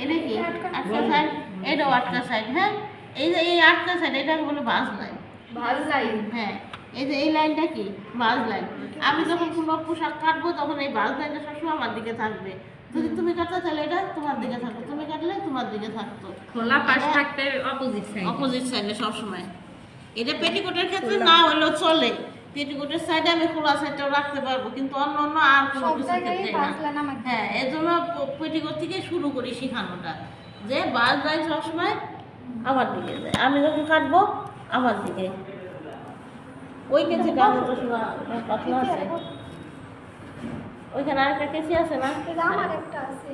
এটা কি আটকা সাইড, এটাও আটকা সাইড। হ্যাঁ, এই যে এই আটকা সাইড এটাকে বলে ভাঁজ লাইন। ভাঁজ লাইন, হ্যাঁ, এই যে এই লাইনটা কি ভাঁজ লাইন। আমি যখন কোনো পোশাক কাটবো তখন এই ভাঁজ লাইনটা সবসময় আমার দিকে থাকবে। যদি তুমি কাটো তাহলে এটা তোমার দিকে থাকতো, তুমি কাটলে তোমার দিকে থাকতো। খোলা পাশ থাকতে অপোজিট সাইড, অপোজিট সাইডে সবসময়। এটা পেটিকোটের ক্ষেত্রে না হলেও চলে, পেটিকোটের সাইডে আমি খোলা সাইডটাও রাখতে পারবো, কিন্তু অন্য অন্য আর কোনো সব কিছু জায়গায় ক্ষেত্রে ভাঁজ না। লাইন আমার। হ্যাঁ, এর জন্য পেটিকোট থেকে শুরু করি শেখানোটা, যে ভাঁজ লাইন সবসময় আমার দিকে যায়। আমি যখন কাটবো আমার দিকে। ওই কেসি কাটবো তো শোনা পাতলা আছে, ওইখানে আরেকটা কেসি আছে না? এটা আমার একটা আছে।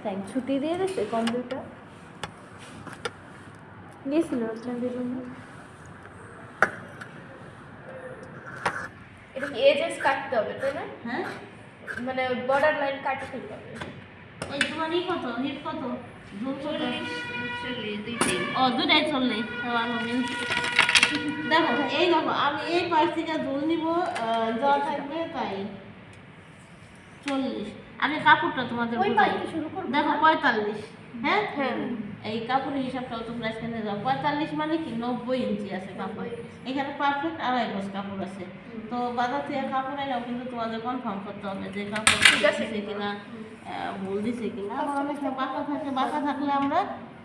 থ্যাংক ছুটি দিয়ে দিচ্ছে কম্পিউটার গেছিল আপনাদের জন্য। এটা কি এজেস কাটতে হবে তাই না? হ্যাঁ, মানে বর্ডার লাইন কাটতে ফেলতে হবে। ওই তোমার ই কত, হিপ কত, ঝুল কত? 40 দুইটাই। ও, দুটাই চললে দেখো, এই দেখো আমি এই পাশ থেকে ঝুল নিব, যা থাকবে তাই 40। আমি কাপড়টা তোমাদের ওই বোঝাই। পাশ থেকে শুরু করবো দেখো না? 45। হ্যাঁ, হ্যাঁ। এই কাপড়ের হিসাবটাও তোমরা এখানে যাও। 45 মানে কি 90 ইঞ্চি আছে কাপড়। এখানে পারফেক্ট 2.5 গজ কাপড় আছে। তো বাজার থেকে কাপড় এলেও কিন্তু তোমাদের কনফার্ম করতে হবে যে কাপড় ঠিক আছে কিনা, ভুল দিছে কিনা। আবার অনেক সময় বাঁকা থাকে, বাঁকা থাকলে আমরা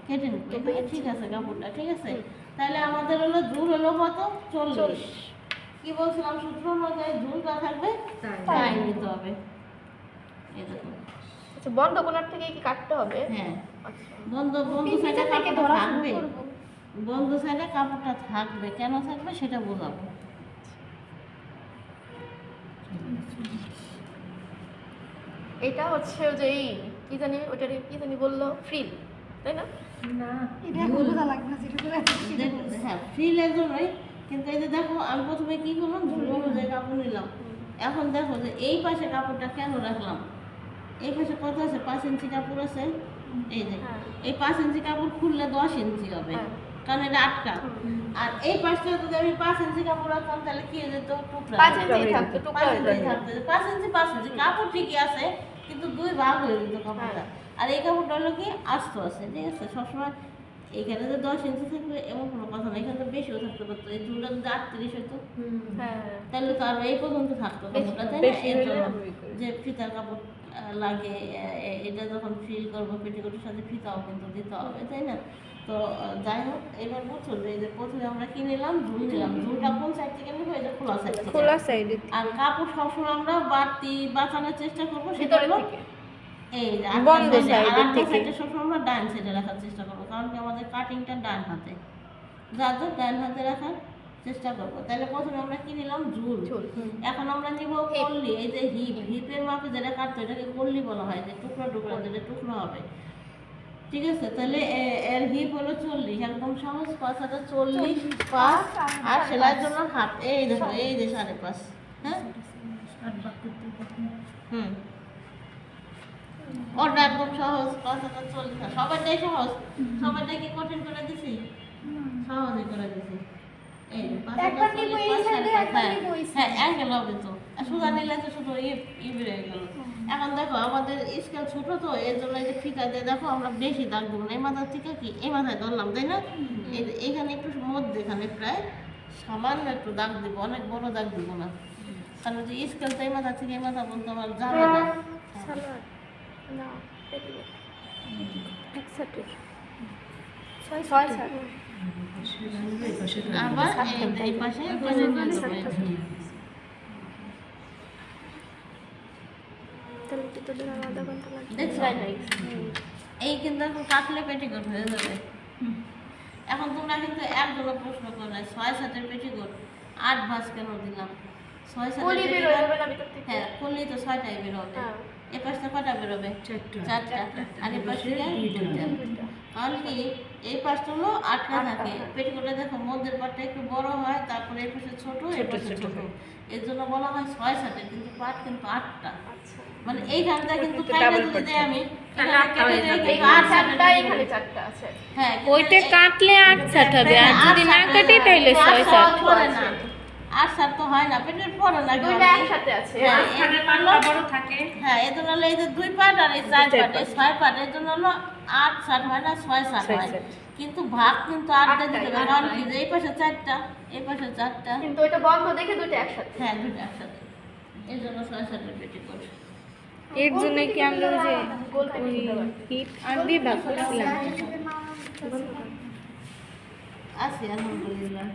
কেটে নিই, এখানে ঠিক আছে কাপড়টা, ঠিক আছে। তাহলে আমাদের হলো ঝুল হলো কত, 40। কি বলছিলাম, সূত্র অনুযায়ী ঝুলটা থাকবে তাই নিতে হবে। এই দেখো, আচ্ছা, বন্ধ কোণার থেকে কি কাটতে হবে? হ্যাঁ, আচ্ছা। বন্ধ সাইডে কাপড়টা থাকবে, বন্ধ সাইডে কাপড়টা থাকবে, কেন থাকবে সেটা বোঝাবো। এটা হচ্ছে ওই যে এই কি জানি ওটার কি জানি বললো, ফ্রিল তাই না? না, এটা এখন বোঝা লাগবে না যেটা করে দেখো, হ্যাঁ ফ্রিলের জন্যই। কিন্তু এই যে দেখো, আমি প্রথমে কি করলাম, ঝুল অনুযায়ী কাপড় নিলাম। এখন দেখো যে এই পাশে কাপড়টা কেন রাখলাম, এই পাশে কত আছে, 5 ইঞ্চি কাপড় আছে। এই যে হ্যাঁ। এই 5 ইঞ্চি কাপড় খুললে 10 ইঞ্চি হবে, হ্যাঁ। কারণ এটা আটকা। আর এই পাশটা যদি আমি 5 ইঞ্চি কাপড় রাখতাম তাহলে কি হয়ে যেত, টুকরা 5 ইঞ্চি থাকতো, টুকরা 5 হয়ে ইঞ্চি যেত। থাকতো। 5 ইঞ্চি 5 ইঞ্চি কাপড় ঠিকই আছে, কিন্তু 2 ভাগ হয়ে যেত কাপড়টা। আর এই কাপড়টা হলো কি আস্ত আছে, ঠিক আছে। সবসময় এখানে যে 10 ইঞ্চি থাকবে এমন কোনো কথা না, এখানে তো বেশিও থাকতে পারতো। এই চুলটা যদি 38 হতো হ্যাঁ। তাহলে তো আরো এই পর্যন্ত থাকতো কাপড়টা, তাই না? বেশি এর হলে জন্য হবে করে। যে ফিতার কাপড় লাগে, এটা যখন ফিল করবো পেটিকোটের সাথে ফিতাও কিন্তু দিতে হবে, তাই না? তো যাই হোক, এবার বছর যে প্রথমে আমরা কি নিলাম, ঝুল নিলাম। ঝুলটা কোন সাইড থেকে নিবো, এই যে খোলা সাইড থেকে। খোলা সাইডে আর কাপড় সবসময় আমরা বাড়তি বাঁচানোর চেষ্টা করবো, সেটা ভিতরে হলো থেকে। এই যে বন্ধ সাইডের থেকে। সাইডে সবসময় আমরা ডান সাইডে রাখার চেষ্টা করবো, কারণ কি আমাদের কাটিংটা ডান হাতে, যাদের ডান হাতে রাখার চেষ্টা করবো। তাহলে প্রথমে আমরা কি নিলাম, ঝুল। ঝুল। এখন আমরা নিব কল্লি। এই যে হিপ, হিপের মাপে যেটা কাটতো এটাকে কল্লি বলা হয়, যে টুকরা টুকরা যেটা টুকরো হবে, ঠিক আছে। তাহলে এর হিপ হলো 40, একদম সহজ। 5 হাজার 40 5, আর সেলাইয়ের জন্য হাত, এই দেখো এই যে 5.5। হ্যাঁ, হুম, ওটা একদম সহজ। 5 হাজার 40, সবাইটাই সহজ, সবাইটাই কি কঠিন করে দিছি, সহজই করে দিছি। এই 5 হাজার একবার 40, নিবো এই 5 সাইডে, হাজার, একবার হ্যাঁ নিবো এই হ্যাঁ, সাইডে। অ্যাঙ্গেল হবে তো। আর সোজা নিলে তো শুধু বেড়ে গেল। এখন দেখো আমাদের স্কেল ছোট তো, এর জন্য এই যে ফিতা দিয়ে দেখো আমরা বেশি দাগ দেবো না। এই মাথার থেকে কি এই মাথায় ধরলাম, তাই না? এইখানে একটু মধ্যে, এখানে প্রায় সামান্য একটু দাগ দিব, অনেক বড় দাগ দিব না, কারণ যে স্কেল তো এই মাথা থেকে এই মাথা বলতে আমার যাবে না। সালোয়ার না, পেটিকোট একসাথে 6 আবার এই পাশে টেনে নিয়ে দেবো, এই যে। তাহলে কি তোদের আর আধা ঘন্টা লাগবে? দেখছো? এই কিন্তু এখন কাটলে পেটিকোট হয়ে যাবে। এখন তোমরা কিন্তু একজনও প্রশ্ন করলে 6 7 পেটিকোট 8 ভাঁজ কেন দিলাম? 6 7 কলি বের হয়ে যাবে না ভিতর থেকে? হ্যাঁ, করলেই তো 6টাই বেরোবে। হ্যাঁ। এ পাশটা কটা বেরোবে? 4টা। আর এই পাশে 2টা। কারণ কি এই পাশটা হলো আটকা থাকে। পেটিকোটে দেখো মধ্যের পাটটা একটু বড় হয়, তারপরে এই পাশে ছোট, এই পাশে ছোট। এর জন্য বলা হয় 6 7, কিন্তু পাট কিন্তু 8টা। আচ্ছা। মানে এইখানটা কিন্তু কাইটা যদি দেই আমি, তাহলে এখানে 8টা হয়ে কেটে দেই যাবে। কিন্তু এই 8 চারটা, 7 এখানে 4টা আছে। হ্যাঁ, কিন্তু ওইটা কাটলে 8 ছাট হবে, আর হ্যাঁ, যদি না 8 কাটি তাহলে 6 সহজ 7। করে না। আর স্যার তো হয় না, পেটের পরে না দুইটা একসাথে আছে হ্যাঁ, মাঝখানে পাটটা বড় থাকে। হ্যাঁ, এই জন্য হলো এই যে 2 পার্ট আর এই 4 পার্ট, এই 6 পার্ট, এর জন্য হলো 8 শার্ট হয় না, 6 শার্ট হয়। কিন্তু ভাগ কিন্তু 8 দিয়ে দিতে হবে, কারণ কি যে এই পাশে 4টা, এই পাশে 4টা, কিন্তু এটা বন্ধ দেখে দুইটা একসাথে। হ্যাঁ 2টা একসাথে, এই জন্য 6 শার্টের পেটিকোট। এর জন্য কি আমরা ওই যে গোল পেটি দিতে পারি। হিপ আর দিয়ে ভাগ করছিলাম আছি আলহামদুলিল্লাহ।